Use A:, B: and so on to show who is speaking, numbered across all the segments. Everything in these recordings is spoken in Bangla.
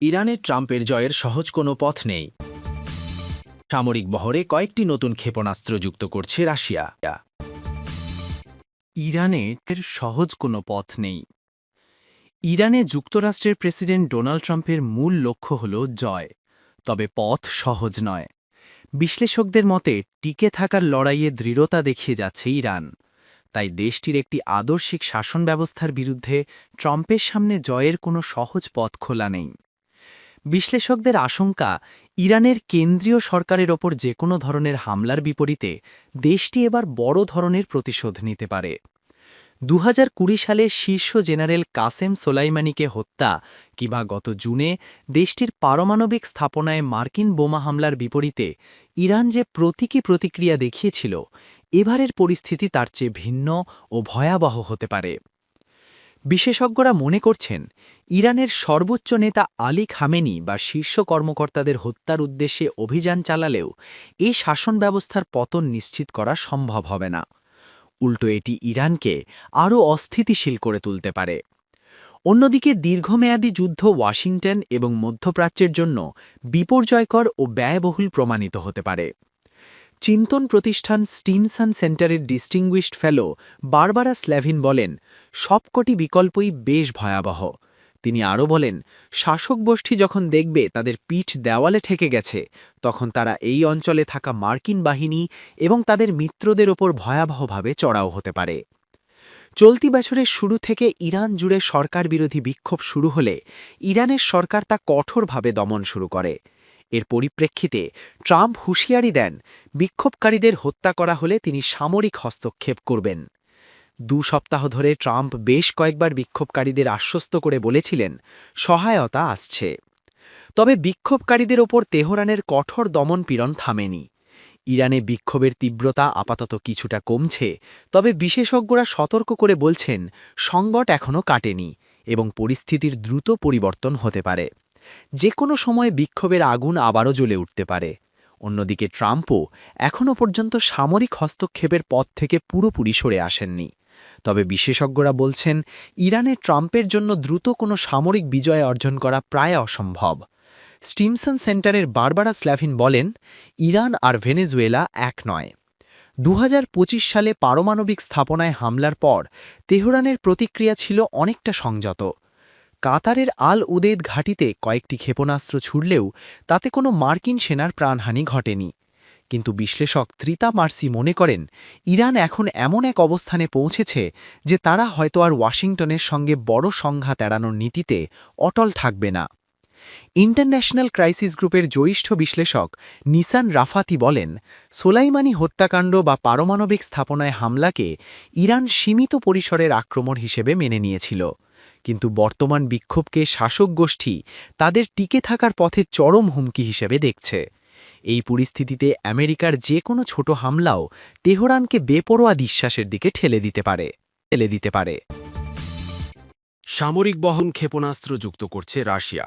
A: ইরানে ট্রাম্পের জয়ের সহজ কোনো পথ নেই। সামরিক বহরে কয়েকটি নতুন ক্ষেপণাস্ত্র যুক্ত করছে রাশিয়া।
B: ইরানের সহজ কোনো পথ নেই। ইরানে যুক্তরাষ্ট্রের প্রেসিডেন্ট ডোনাল্ড ট্রাম্পের মূল লক্ষ্য হল জয়, তবে পথ সহজ নয়। বিশ্লেষকদের মতে টিকে থাকার লড়াইয়ে দৃঢ়তা দেখিয়ে যাচ্ছে ইরান। তাই দেশটির একটি আদর্শিক শাসন ব্যবস্থার বিরুদ্ধে ট্রাম্পের সামনে জয়ের কোনো সহজ পথ খোলা নেই। বিশ্লেষকদের আশঙ্কা, ইরানের কেন্দ্রীয় সরকারের ওপর যে কোনো ধরনের হামলার বিপরীতে দেশটি এবার বড় ধরনের প্রতিশোধ নিতে পারে। ২০২০ সালে শীর্ষ জেনারেল কাসেম সোলাইমানিকে হত্যা কিংবা গত জুনে দেশটির পারমাণবিক স্থাপনায় মার্কিন বোমা হামলার বিপরীতে ইরান যে প্রতীকী প্রতিক্রিয়া দেখিয়েছিল, এবারের পরিস্থিতি তার চেয়ে ভিন্ন ও ভয়াবহ হতে পারে। বিশেষজ্ঞরা মনে করছেন, ইরানের সর্বোচ্চ নেতা আলী খামেনি বা শীর্ষ কর্মকর্তাদের হত্যার উদ্দেশ্যে অভিযান চালালেও এ শাসন ব্যবস্থার পতন নিশ্চিত করা সম্ভব হবে না। উল্টো এটি ইরানকে আরও অস্থিতিশীল করে তুলতে পারে। অন্যদিকে দীর্ঘমেয়াদী যুদ্ধ ওয়াশিংটন এবং মধ্যপ্রাচ্যের জন্য বিপর্যয়কর ও ব্যয়বহুল প্রমাণিত হতে পারে। চিন্তন প্রতিষ্ঠান স্টিমসন সেন্টারের ডিস্টিংগুইশড ফেলো বারবারা স্ল্যাভিন বলেন, সবকটি বিকল্পই বেশ ভয়াবহ। তিনি আরও বলেন, শাসক গোষ্ঠী যখন দেখবে তাদের পিঠ দেওয়ালে ঠেকে গেছে, তখন তারা এই অঞ্চলে থাকা মার্কিন বাহিনী এবং তাদের মিত্রদের ওপর ভয়াবহভাবে চড়াও হতে পারে। চলতি বছরের শুরু থেকে ইরান জুড়ে সরকার বিরোধী বিক্ষোভ শুরু হলে ইরানের সরকার তা কঠোরভাবে দমন শুরু করে। এর পরিপ্রেক্ষিতে ট্রাম্প হুঁশিয়ারি দেন, বিক্ষোভকারীদের হত্যা করা হলে তিনি সামরিক হস্তক্ষেপ করবেন। ২ সপ্তাহ ধরে ট্রাম্প বেশ কয়েকবার বিক্ষোভকারীদের আশ্বস্ত করে বলেছিলেন, সহায়তা আসছে। তবে বিক্ষোভকারীদের ওপর তেহরানের কঠোর দমনপীড়ন থামেনি। ইরানে বিক্ষোভের তীব্রতা আপাতত কিছুটা কমছে, তবে বিশেষজ্ঞরা সতর্ক করে বলছেন, সংকট এখনও কাটেনি এবং পরিস্থিতির দ্রুত পরিবর্তন হতে পারে। যে কোনো সময় বিক্ষোভের আগুন আবারও জ্বলে উঠতে পারে। অন্যদিকে ট্রাম্পও এখনও পর্যন্ত সামরিক হস্তক্ষেপের পথ থেকে পুরোপুরি সরে আসেননি। তবে বিশেষজ্ঞরা বলছেন, ইরানে ট্রাম্পের জন্য দ্রুত কোনো সামরিক বিজয় অর্জন করা প্রায় অসম্ভব। স্টিমসন সেন্টারের বারবারা স্ল্যাভিন বলেন, ইরান আর ভেনেজুয়েলা এক নয়। ২০২৫ সালে পারমাণবিক স্থাপনায় হামলার পর তেহরানের প্রতিক্রিয়া ছিল অনেকটা সংযত। কাতারের আল উদেদ ঘাঁটিতে কয়েকটি ক্ষেপণাস্ত্র ছুড়লেও তাতে কোনো মার্কিন সেনার প্রাণহানি ঘটেনি। কিন্তু বিশ্লেষক ত্রিতা মার্সি মনে করেন, ইরান এখন এমন এক অবস্থানে পৌঁছেছে যে তারা হয়তো আর ওয়াশিংটনের সঙ্গে বড় সংঘাত এড়ানোর নীতিতে অটল থাকবে না। ইন্টারন্যাশনাল ক্রাইসিস গ্রুপের জ্যেষ্ঠ বিশ্লেষক নিসান রাফাতি বলেন, সোলাইমানি হত্যাকাণ্ড বা পারমাণবিক স্থাপনায় হামলাকে ইরান সীমিত পরিসরের আক্রমণ হিসেবে মেনে নিয়েছিল, কিন্তু বর্তমান বিক্ষোভকে শাসক গোষ্ঠী তাদের টিকে থাকার পথে চরম হুমকি হিসেবে দেখছে। এই পরিস্থিতিতে আমেরিকার যে কোনো ছোট হামলাও তেহরানকে বেপরোয়া বিশ্বাসের দিকে ঠেলে দিতে পারে।
C: সামরিক বহন ক্ষেপণাস্ত্র যুক্ত করছে রাশিয়া।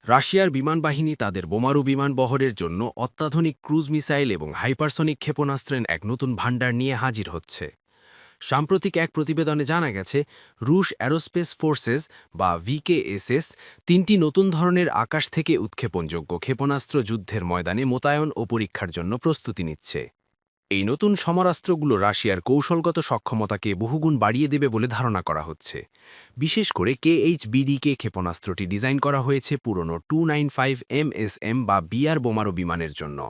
C: রাশিয়ার বিমানবাহিনী তাদের বোমারু বিমান বহরের জন্য অত্যাধুনিক ক্রুজ মিসাইল এবং হাইপারসনিক ক্ষেপণাস্ত্রের এক নতুন ভাণ্ডার নিয়ে হাজির হচ্ছে। সাম্প্রতিক এক প্রতিবেদনে জানা গেছে, রুশ অ্যারোস্পেস ফোর্সেস বা ভিকেএসএস ৩টি নতুন ধরনের আকাশ থেকে উৎক্ষেপণযোগ্য ক্ষেপণাস্ত্র যুদ্ধের ময়দানে মোতায়েন ও পরীক্ষার জন্য প্রস্তুতি নিচ্ছে। এই নতুন সমরাস্ত্রগুলো রাশিয়ার কৌশলগত সক্ষমতাকে বহুগুণ বাড়িয়ে দেবে বলে ধারণা করা হচ্ছে। বিশেষ করে KH-BDK ক্ষেপণাস্ত্রটি ডিজাইন করা হয়েছে পুরনো 295 MSM বা বিআর বোমারু বিমানের জন্য।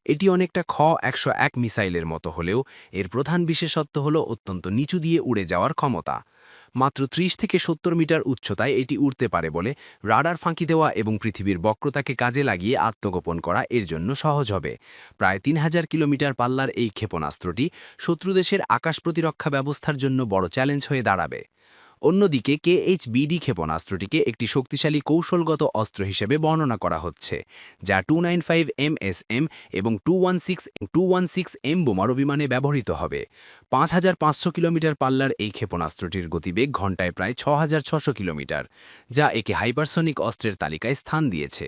C: এটি অনেকটা খ-১০১ মিসাইলের মতো হলেও এর প্রধান বিশেষত্ব হল অত্যন্ত নিচু দিয়ে উড়ে যাওয়ার ক্ষমতা। মাত্র ৩০ থেকে ৭০ মিটার উচ্চতায় এটি উড়তে পারে বলে রাডার ফাঁকি দেওয়া এবং পৃথিবীর বক্রতাকে কাজে লাগিয়ে আত্মগোপন করা এর জন্য সহজ হবে। প্রায় ৩০০০ কিলোমিটার পাল্লার এই ক্ষেপণাস্ত্রটি শত্রুদেশের আকাশ প্রতিরক্ষা ব্যবস্থার জন্য বড় চ্যালেঞ্জ হয়ে দাঁড়াবে। অন্যদিকে KH-BD ক্ষেপণাস্ত্রটিকে একটি শক্তিশালী কৌশলগত অস্ত্র হিসেবে বর্ণনা করা হচ্ছে, যা 295 MSM এবং 216 M বোমারু বিমানে ব্যবহৃত হবে। ৫৫০০ কিলোমিটার পাল্লার এই ক্ষেপণাস্ত্রটির গতিবেগ ঘণ্টায় প্রায় ৬৬০০ কিলোমিটার, যা একে হাইপারসনিক অস্ত্রের তালিকায় স্থান দিয়েছে।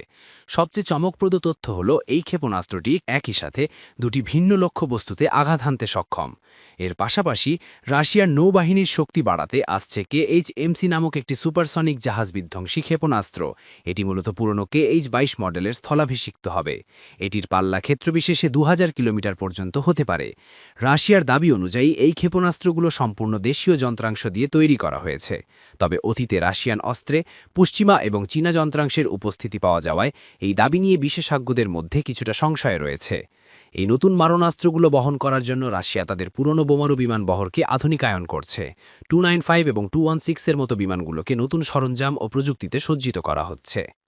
C: সবচেয়ে চমকপ্রদ তথ্য হল, এই ক্ষেপণাস্ত্রটি একই সাথে দুটি ভিন্ন লক্ষ্যবস্তুতে আঘাত হানতে সক্ষম। এর পাশাপাশি রাশিয়ার নৌবাহিনীর শক্তি বাড়াতে আসছে KH-MC নামক একটি সুপারসনিক জাহাজ বিধ্বংসী ক্ষেপণাস্ত্র। এটি মূলত পুরনো KH-22 মডেলের স্থলাভিষিক্ত হবে। এটির পাল্লা ক্ষেত্রবিশেষে 2000 কিলোমিটার পর্যন্ত হতে পারে। রাশিয়ার দাবি অনুযায়ী এই ক্ষেপণাস্ত্রগুলো সম্পূর্ণ দেশীয় যন্ত্রাংশ দিয়ে তৈরি করা হয়েছে। তবে অতীতে রাশিয়ান অস্ত্রে পশ্চিমা এবং চীনা যন্ত্রাংশের উপস্থিতি পাওয়া যাওয়ায় এই দাবি নিয়ে বিশেষজ্ঞদের মধ্যে কিছুটা সংশয় রয়েছে। এই নতুন মারণাস্ত্রগুলো বহন করার জন্য রাশিয়া তাদের পুরনো বোমারু বিমান বহরকে আধুনিকায়ন করছে। 295 এবং 216 এর মতো বিমানগুলোকে নতুন সরঞ্জাম ও প্রযুক্তিতে সজ্জিত করা হচ্ছে।